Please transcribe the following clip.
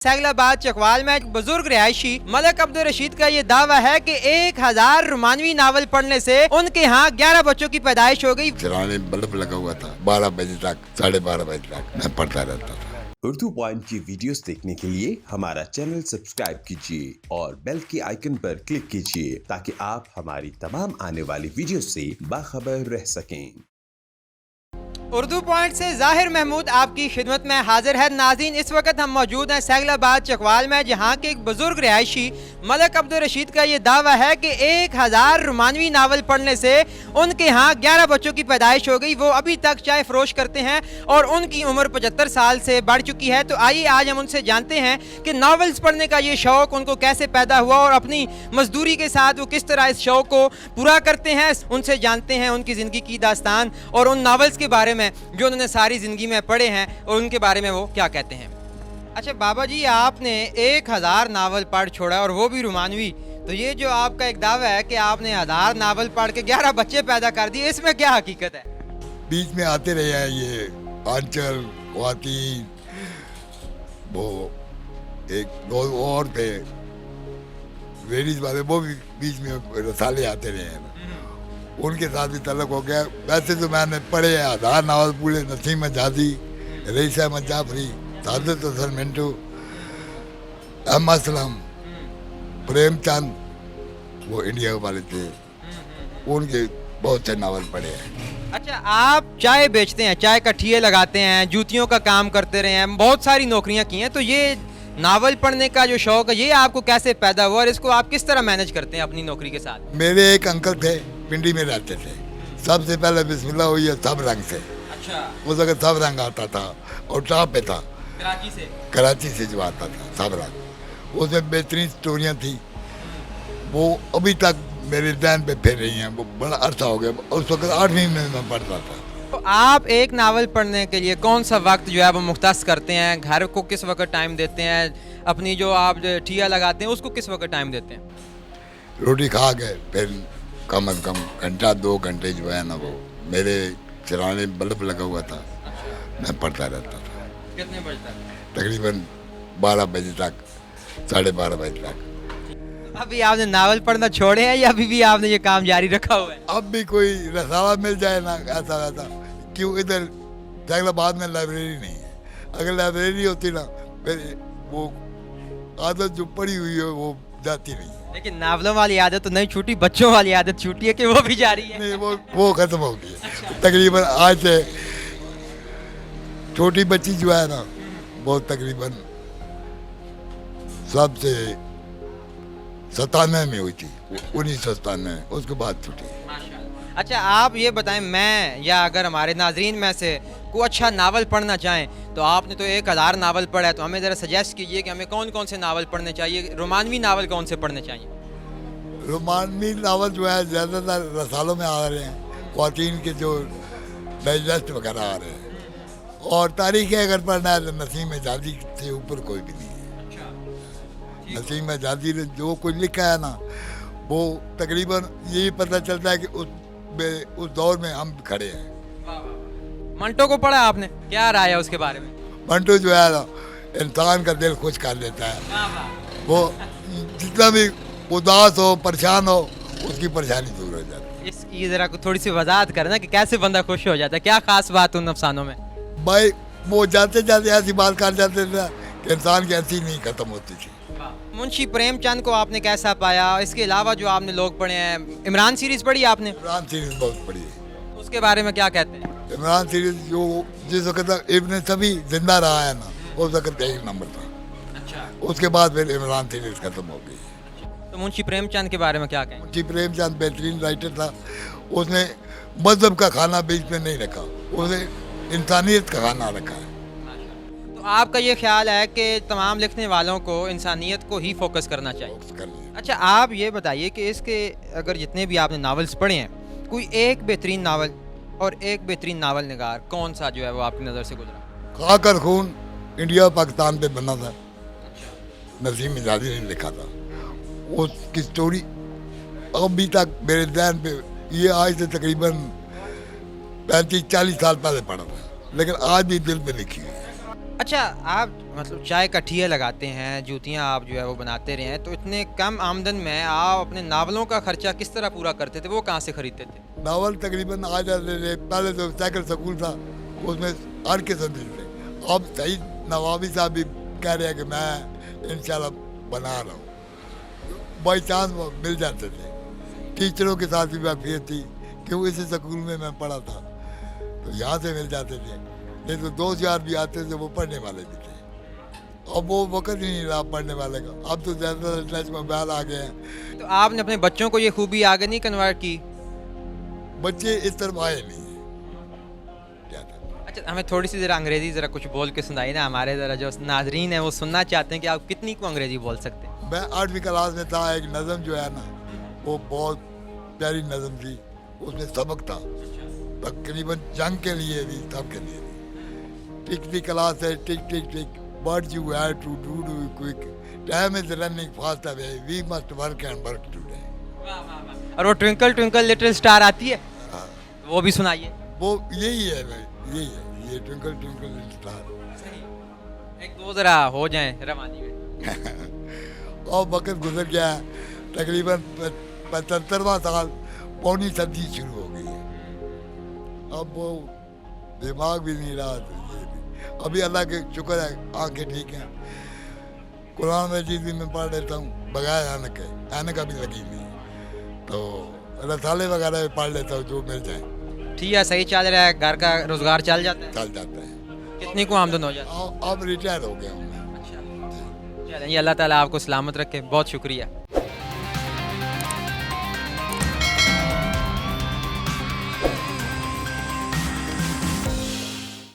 सैगलाबाद चकवाल में एक बुजुर्ग रिहायशी मलिक अब्दुल रशीद का ये दावा है कि 1000 रोमानवी नावल पढ़ने से उनके यहाँ 11 बच्चों की पैदाइश हो गई। चलाने बल्ब लगा हुआ था 12 बजे तक 12:30 बजे तक मैं पढ़ता रहता था। उर्दू पॉइंट की वीडियोस देखने के लिए हमारा चैनल सब्सक्राइब कीजिए और बेल के आइकन पर क्लिक कीजिए ताकि आप हमारी तमाम आने वाली वीडियो से बाखबर रह सकें। उर्दू पॉइंट से जाहिर महमूद आपकी खिदमत में हाजिर है। नाज़रीन, इस वक्त हम मौजूद हैं सैगलाबाद चकवाल में, जहाँ के एक बुजुर्ग रिहायशी मलिक अब्दुल रशीद का ये दावा है कि 1000 रोमानवी नावल पढ़ने से उनके यहाँ 11 बच्चों की पैदाइश हो गई। वो अभी तक चाय फरोश करते हैं और उनकी उम्र 75 साल से बढ़ चुकी है। तो आइए आज हम उनसे जानते हैं कि नावल्स पढ़ने का ये शौक़ उनको कैसे पैदा हुआ और अपनी मजदूरी के साथ वो किस तरह इस शौक़ को पूरा करते हैं। उनसे जानते हैं उनकी ज़िंदगी की दास्तान और उन नावल्स के बारे में जो उन्होंने सारी जिंदगी में पढ़े हैं और उनके बारे में वो क्या कहते हैं। अच्छा बाबा जी, आपने 1000 नावल पढ़ छोड़ा और वो भी रोमानवी, तो ये जो आपका एक दावा है कि आपने 1000 नावल पढ़ के 11 बच्चे पैदा कर दिए, इसमें क्या हकीकत है? बीच में आते रहे हैं ये आंचल ख्वातीन, वो एक दो और थे लेडीज वाले, वो भी बीच में रसाले आते रहे हैं, उनके साथ भी तलक हो गया। वैसे तो मैंने पढ़े 1000 नावल पूरे, नसीम जादी, रईस अहमद जाफरी, सादत हसन मिंटू, अहमद सलाम, प्रेमचंद, वो इंडिया वाले थे, उनके बहुत से नावल पढ़े हैं। अच्छा, आप चाय बेचते हैं, चाय का ठिये लगाते हैं, जूतियों का काम करते रहे हैं, बहुत सारी नौकरियां की हैं, तो ये नावल पढ़ने का जो शौक है ये आपको कैसे पैदा हुआ और इसको आप किस तरह मैनेज करते हैं अपनी नौकरी के साथ? मेरे एक अंकल थे, पिंडी में रहते थे। सबसे पहले बिस्मिल्लाह हुई है सब रंग से। अच्छा। उस वक्त सब रंग आता था और टॉप पे था कराची से जो आता था सब रंग, उसमें बेहतरीन स्टोरियाँ थी, वो अभी तक मेरे ध्यान पे फिर रही हैं। वो बड़ा अर्सा हो गया, उस वक्त 8वीं में मैं पढ़ता था। तो आप एक नावल पढ़ने के लिए कौन सा वक्त जो है वो मुख्तस करते हैं? घर को किस वक्त टाइम देते हैं? अपनी जो आप ठिया लगाते हैं उसको किस वक्त टाइम देते हैं? रोटी खा के फिर कम से कम घंटा 2 घंटे जो है ना, वो मेरे चलाने बल्ब लगा हुआ था, मैं पढ़ता रहता था। कितने बजे तक? तकरीबन 12 बजे तक 12:30 बजे तक। अभी आपने नावल पढ़ना छोड़े हैं या अभी भी आपने ये काम जारी रखा हुआ है? अब भी कोई रसाला मिल जाए ना, ऐसा वैसा, क्यों इधर सैगलाबाद में लाइब्रेरी नहीं है। अगर लाइब्रेरी होती ना फिर वो आदत जो पड़ी हुई है वो जाती नहीं है। लेकिन नावलों वाली आदत तो नहीं छूटी, बच्चों वाली आदत छूटी है कि वो भी जारी है? नहीं, वो खत्म हो गई है। अच्छा। तकरीबन आज से छोटी बच्ची जो है ना, वो तकरीबन सबसे 97 में हुई थी, 1997, उसके बाद छूटी। अच्छा, आप ये बताएं, मैं या अगर हमारे नाजरीन में से कोई अच्छा नावल पढ़ना चाहें तो आपने तो 1000 नावल पढ़ा है, तो हमें ज़रा सजेस्ट कीजिए कि हमें कौन कौन से नावल पढ़ने चाहिए, रोमानवी नावल कौन से पढ़ने चाहिए? रोमानवी नावल जो है ज़्यादातर रसालों में आ रहे हैं, ख्वातीन के जो डाइजेस्ट वगैरह आ रहे हैं, और तारीख़ अगर पढ़ना है तो नसीम जादी से ऊपर कोई भी नहीं है। नसीम जादी ने जो कुछ लिखा है ना, वो तकरीबन यही पता चलता है कि उस दौर में हम खड़े हैं। मंटो को पढ़ा आपने, क्या राय है उसके बारे में? मंटो जो है ना, इंसान का दिल खुश कर देता है। वो जितना भी उदास हो, परेशान हो, उसकी परेशानी दूर हो जाती है। इसकी ज़रा थोड़ी सी वजाहत करें ना कि कैसे बंदा खुश हो जाता है, क्या खास बात उन अफसानों में? भाई वो जाते जाते ऐसी बात कर जाते थे कि इंसान की हंसी नहीं खत्म होती थी। मुंशी प्रेमचंद को आपने कैसा पाया? इसके अलावा जो आपने लोग पढ़े हैं, इमरान सीरीज पढ़ी आपने? इमरान सीरीज बहुत पढ़ी है। उसके बारे में क्या कहते हैं? इमरान सीरीज जो जिस वक्त तक इब्न सभी जिंदा रहा है ना, उस वक्त 1 नंबर था। अच्छा। उसके बाद फिर इमरान सीरीज खत्म हो गई। तो मुंशी प्रेमचंद के बारे में क्या कहें? मुंशी प्रेमचंद बेहतरीन राइटर था। उसने मजहब का खाना बीच में नहीं रखा, उसने इंसानियत का खाना रखा है। तो आपका ये ख्याल है कि तमाम लिखने वालों को इंसानियत को ही फोकस करना चाहिए? अच्छा, आप ये बताइए कि इसके अगर जितने भी आपने नावल्स पढ़े हैं, कोई एक बेहतरीन नावल और एक बेहतरीन नावल निगार कौन सा जो है वो आपकी नज़र से गुजरा? खाकर खून इंडिया पाकिस्तान पे बना था, नसीम जादी ने लिखा था। उसकी स्टोरी अभी तक मेरे ध्यान पे, ये आज से तकरीबन 35-40 साल पहले पढ़ा था, लेकिन आज भी दिल पे लिखी हुई है। अच्छा, आप मतलब चाय का ठिया लगाते हैं, जूतियाँ आप जो है वो बनाते रहे हैं, तो इतने कम आमदन में आप अपने नावलों का खर्चा किस तरह पूरा करते थे? वो कहाँ से खरीदते थे? नावल तकरीबन आ जाते थे। पहले तो साइकिल स्कूल था, उसमें हर किस्म मिलते। अब सही नवाबी साहब भी कह रहे हैं कि मैं इंशाल्लाह बना रहा हूँ। बाई चांस मिल जाते थे। टीचरों के साथ भी वाकफियत थी, क्यों इसी स्कूल में मैं पढ़ा था, तो यहाँ से मिल जाते थे। नहीं तो दोस्त यार भी आते थे, वो पढ़ने वाले भी थे। अब वो वक्त ही नहीं रहा पढ़ने वाले का। अब तो ज़्यादा टच मोबाइल आ गए हैं, तो आपने अपने बच्चों को ये खूबी आगे नहीं कन्वर्ट की? बच्चे इस तरफ आए नहीं हैं क्या था। अच्छा, हमें थोड़ी सी ज़रा अंग्रेज़ी ज़रा कुछ बोल के सुनाइए ना, हमारे ज़रा जो नाजरीन है वो सुनना चाहते हैं कि आप कितनी को अंग्रेज़ी बोल सकते हैं। मैं 8वीं क्लास में था। एक नज़म जो है ना, वो बहुत प्यारी नज़म थी, उसमें सबक था तकरीबन जंग के लिए भी, सब के लिए भी। टिक द क्लास है, टिक टिक टिक, what you have to do quick, time is running fast away, we must work and work today। और वो ट्विंकल ट्विंकल लिटिल स्टार आती है, हाँ, वो भी सुनाइए। वो यही है भाई, यही है ये ट्विंकल ट्विंकल लिटिल स्टार। एक दो ज़रा हो जाए रवानी में। और वक्त गुजर गया, तकरीबन 75वां साल, पौनी सदी शुरू हो गई है। अब वो दिमाग भी नहीं रहा, तो ये भी। अभी अल्लाह के शुक्र है आंखें ठीक हैं। कुरान मजीद भी मैं पढ़ लेता हूँ बगैर ऐनक के, ऐनक भी लगी नहीं, तो रसाले वगैरह भी पढ़ लेता हूँ जो मिल जाए। ठीक है, सही चल रहा है, घर का रोजगार चल जाता है? चल जाता है। कितनी को आमदन हो जाती है? अब रिटायर हो गया हूँ मैं। अच्छा, चलिए, अल्लाह ताला आपको सलामत रखे, बहुत शुक्रिया।